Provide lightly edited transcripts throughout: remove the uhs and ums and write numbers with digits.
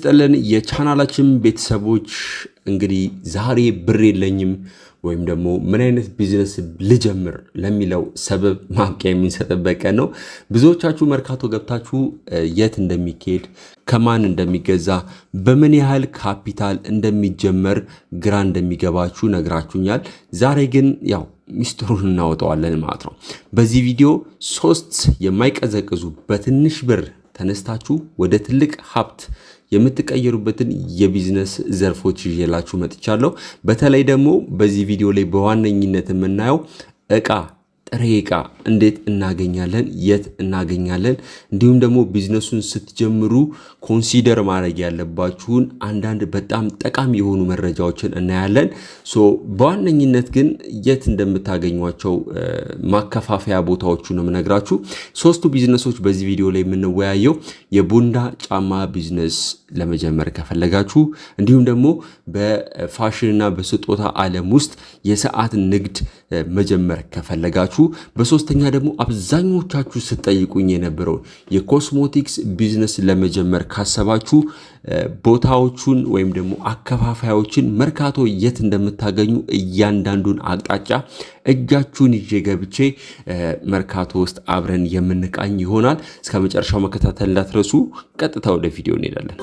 ጠለን የቻናላችን ቤተሰቦች እንግዲህ ዛሬ ብር የለኝም ወይም ደግሞ ምን አይነት ቢዝነስ ልጀምር ለሚለው ሰበብ ማብቂያ የሚሰጥበት ቀን ነው። ብዙዎቻችሁ መርካቶ ገብታችሁ የት እንደሚካሄድ ከማን እንደሚገዛ በምን ያህል ካፒታል እንደሚጀመር ግራ እንደሚገባችሁ ነግራችሁኛል። ዛሬ ግን ያው ሚስጥሩን እናወጣዋለን ማለት ነው። በዚህ ቪዲዮ 3 የማይቀዘቅዙ በትንሽ ብር ተነስታችሁ ወደ ትልቅ ሀብት የምትቀየሩበትን የቢዝነስ ዘርፎች ይዤላችሁ መጥቻለሁ። በተለይ ደግሞ በዚህ ቪዲዮ ላይ በዋነኝነት የምናየው ጥሬ ዕቃ እንዴት እናገኛለን፣ የት እናገኛለን፣ እንዲሁም ደግሞ ቢዝነሱን ስትጀምሩ ኮንሲደር ማድረግ ያለባችሁን አንዳንድ በጣም ጠቃሚ የሆኑ መረጃዎችን እናያለን። በዋነኝነት ግን የት እንደምታገኟቸው ማከፋፈያ ቦታዎቹ ነው የምነግራችሁ። 3ቱ ቢዝነሶች በዚህ ቪዲዮ ላይ የምንወያየው የቦንዳ ጫማ ቢዝነስ ለመጀመር ከፈለጋችሁ፣ እንዲሁም ደግሞ በፋሽንና በስጦታ ዓለም ውስጥ የሰዓት ንግድ መጀመር ከፈለጋችሁ፣ በሶስተኛ ደግሞ አብዛኞቻችሁ ስትጠይቁኝ የነበረው የኮስሞቲክስ ቢዝነስ ለመጀመር ካሰባችሁ ቦታዎቹን ወይም ደግሞ አከፋፋዮችን መርካቶ የት እንደምታገኙ እያንዳንዱን አቅጣጫ እጃችሁን ይዤ ገብቼ መርካቶ ውስጥ አብረን የምንቃኝ ይሆናል። እስከ መጨረሻው መከታተል እንዳትረሱ። ቀጥታ ወደ ቪዲዮ እንሄዳለን።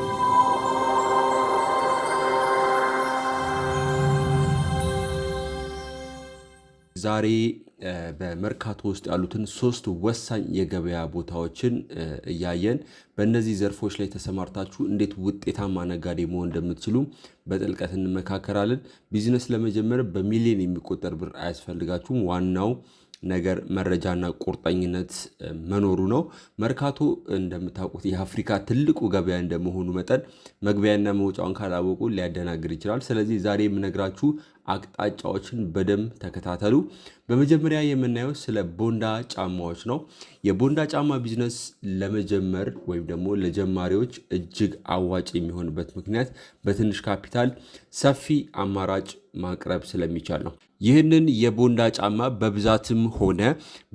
ዛሬ በመርካቶ ውስጥ ያሉትን 3 ወሳኝ የገበያ ቦታዎችን እያየን በእነዚህ ዘርፎች ላይ ተሰማርታችሁ እንዴት ውጤታማ ነጋዴ መሆን እንደምትችሉ በጥልቀት እንመካከራለን። ቢዝነስ ለመጀመር በሚሊዮን የሚቆጠር ብር አያስፈልጋችሁም። ዋናው ነገር መረጃና ቁርጠኝነት መኖሩ ነው። መርካቶ እንደምታውቁት የአፍሪካ ትልቁ ገበያ እንደመሆኑ መጠን መግቢያና መውጫውን ካላወቁ ሊያደናግር ይችላል። ስለዚህ ዛሬ የምነግራችሁ አቅጣጫዎችን በደንብ ተከታተሉ። በመጀመሪያ የምናየው ስለ ቦንዳ ጫማዎች ነው። የቦንዳ ጫማ ቢዝነስ ለመጀመር ወይም ደግሞ ለጀማሪዎች እጅግ አዋጭ የሚሆንበት ምክንያት በትንሽ ካፒታል ሰፊ አማራጭ ማቅረብ ስለሚቻል ነው። ይህንን የቦንዳ ጫማ በብዛትም ሆነ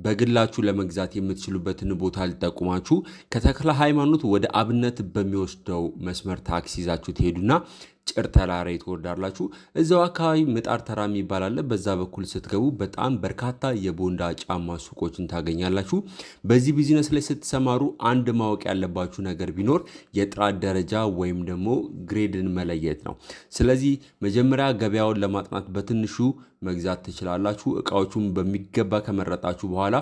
በግላችሁ ለመግዛት የምትችሉበትን ቦታ ልጠቁማችሁ። ከተክለ ሃይማኖት ወደ አብነት በሚወስደው መስመር ታክሲ ይዛችሁ ትሄዱና ጭር ተራራ ትወርዳላችሁ። እዛው አካባቢ ምጣር ተራ የሚባል አለ። በዛ በኩል ስትገቡ በጣም በርካታ የቦንዳ ጫማ ሱቆችን ታገኛላችሁ። በዚህ ቢዝነስ ላይ ስትሰማሩ አንድ ማወቅ ያለባችሁ ነገር ቢኖር የጥራት ደረጃ ወይም ደግሞ ግሬድን መለየት ነው። ስለዚህ መጀመሪያ ገበያውን ለማጥናት በትንሹ መግዛት ትችላላችሁ። እቃዎቹን በሚገባ ከመረጣችሁ በኋላ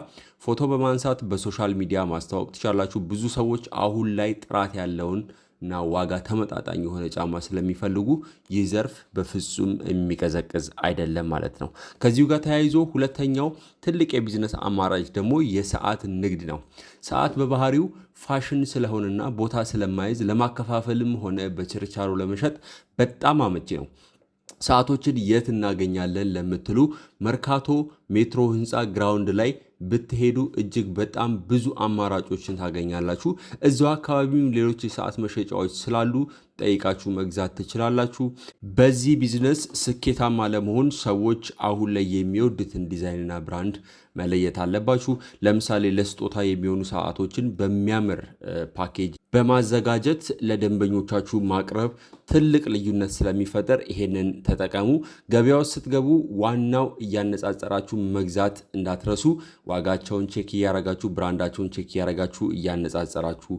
ፎቶ በማንሳት በሶሻል ሚዲያ ማስተዋወቅ ትችላላችሁ። ብዙ ሰዎች አሁን ላይ ጥራት ያለውን እና ዋጋ ተመጣጣኝ የሆነ ጫማ ስለሚፈልጉ ይህ ዘርፍ በፍጹም የሚቀዘቅዝ አይደለም ማለት ነው። ከዚሁ ጋር ተያይዞ ሁለተኛው ትልቅ የቢዝነስ አማራጭ ደግሞ የሰዓት ንግድ ነው። ሰዓት በባህሪው ፋሽን ስለሆነና ቦታ ስለማይዝ ለማከፋፈልም ሆነ በችርቻሮ ለመሸጥ በጣም አመቺ ነው። ሰዓቶችን የት እናገኛለን ለምትሉ መርካቶ ሜትሮ ህንፃ ግራውንድ ላይ ብትሄዱ እጅግ በጣም ብዙ አማራጮችን ታገኛላችሁ። እዛው አካባቢም ሌሎች የሰዓት መሸጫዎች ስላሉ ጠይቃችሁ መግዛት ትችላላችሁ። በዚህ ቢዝነስ ስኬታማ ለመሆን ሰዎች አሁን ላይ የሚወዱትን ዲዛይንና ብራንድ መለየት አለባችሁ። ለምሳሌ ለስጦታ የሚሆኑ ሰዓቶችን በሚያምር ፓኬጅ በማዘጋጀት ለደንበኞቻችሁ ማቅረብ ትልቅ ልዩነት ስለሚፈጠር ይሄንን ተጠቀሙ። ገበያው ስትገቡ ዋናው እያነጻጸራችሁ መግዛት እንዳትረሱ። ዋጋቸውን ቼክ እያረጋችሁ ብራንዳቸውን ቼክ እያረጋችሁ እያነጻጸራችሁ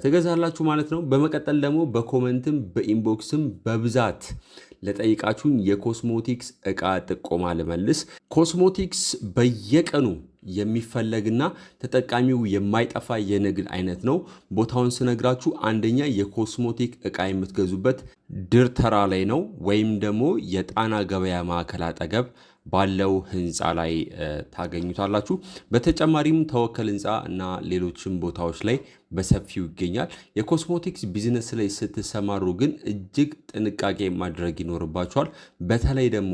ትገዛላችሁ ማለት ነው። በመቀጠል ደግሞ በኮመንትም በኢንቦክስም በብዛት ለጠይቃችሁን የኮስሞቲክስ ዕቃ ጥቆማ ልመልስ። ኮስሞቲክስ በየቀኑ የሚፈለግና ተጠቃሚው የማይጠፋ የንግድ አይነት ነው። ቦታውን ስነግራችሁ አንደኛ የኮስሞቲክ ዕቃ የምትገዙበት ድር ተራ ላይ ነው፣ ወይም ደግሞ የጣና ገበያ ማዕከል አጠገብ ባለው ህንፃ ላይ ታገኙታላችሁ። በተጨማሪም ተወከል ህንፃ እና ሌሎችም ቦታዎች ላይ በሰፊው ይገኛል። የኮስሞቲክስ ቢዝነስ ላይ ስትሰማሩ ግን እጅግ ጥንቃቄ ማድረግ ይኖርባችኋል። በተለይ ደግሞ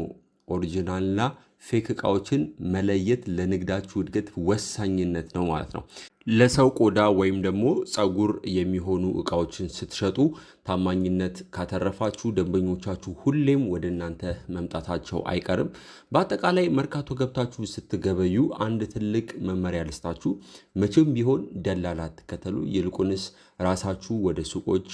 ኦሪጂናልና ፌክ ዕቃዎችን መለየት ለንግዳችሁ እድገት ወሳኝነት ነው ማለት ነው። ለሰው ቆዳ ወይም ደግሞ ፀጉር የሚሆኑ እቃዎችን ስትሸጡ ታማኝነት ካተረፋችሁ ደንበኞቻችሁ ሁሌም ወደ እናንተ መምጣታቸው አይቀርም። በአጠቃላይ መርካቶ ገብታችሁ ስትገበዩ አንድ ትልቅ መመሪያ ልስጣችሁ። መቼም ቢሆን ደላላ አትከተሉ። ይልቁንስ ራሳችሁ ወደ ሱቆች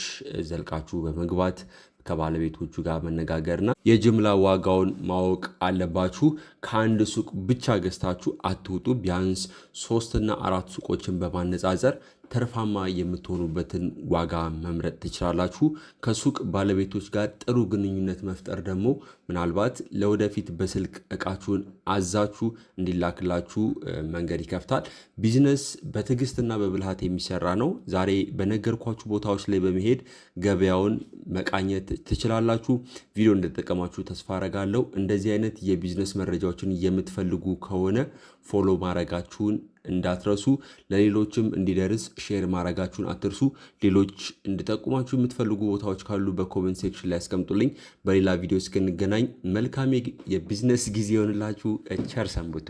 ዘልቃችሁ በመግባት ከባለቤቶቹ ጋር መነጋገርና የጅምላ ዋጋውን ማወቅ አለባችሁ። ከአንድ ሱቅ ብቻ ገዝታችሁ አትውጡ። ቢያንስ 3 እና 4 ሱቆችን በማነጻጸር ተርፋማ የምትሆኑበትን ዋጋ መምረጥ ትችላላችሁ። ከሱቅ ባለቤቶች ጋር ጥሩ ግንኙነት መፍጠር ደግሞ ምናልባት ለወደፊት በስልክ እቃችሁን አዛችሁ እንዲላክላችሁ መንገድ ይከፍታል። ቢዝነስ በትዕግስትና በብልሃት የሚሰራ ነው። ዛሬ በነገርኳችሁ ቦታዎች ላይ በመሄድ ገበያውን መቃኘት ትችላላችሁ። ቪዲዮ እንደተጠቀማችሁ ተስፋ አረጋለሁ። እንደዚህ አይነት የቢዝነስ መረጃዎችን የምትፈልጉ ከሆነ ፎሎ ማድረጋችሁን እንዳትረሱ። ለሌሎችም እንዲደርስ ሼር ማድረጋችሁን አትርሱ። ሌሎች እንድጠቁማችሁ የምትፈልጉ ቦታዎች ካሉ በኮሜንት ሴክሽን ላይ አስቀምጡልኝ። በሌላ ቪዲዮ እስክንገናኝ መልካም የቢዝነስ ጊዜ ይሆንላችሁ። ቸር ሰንብቱ።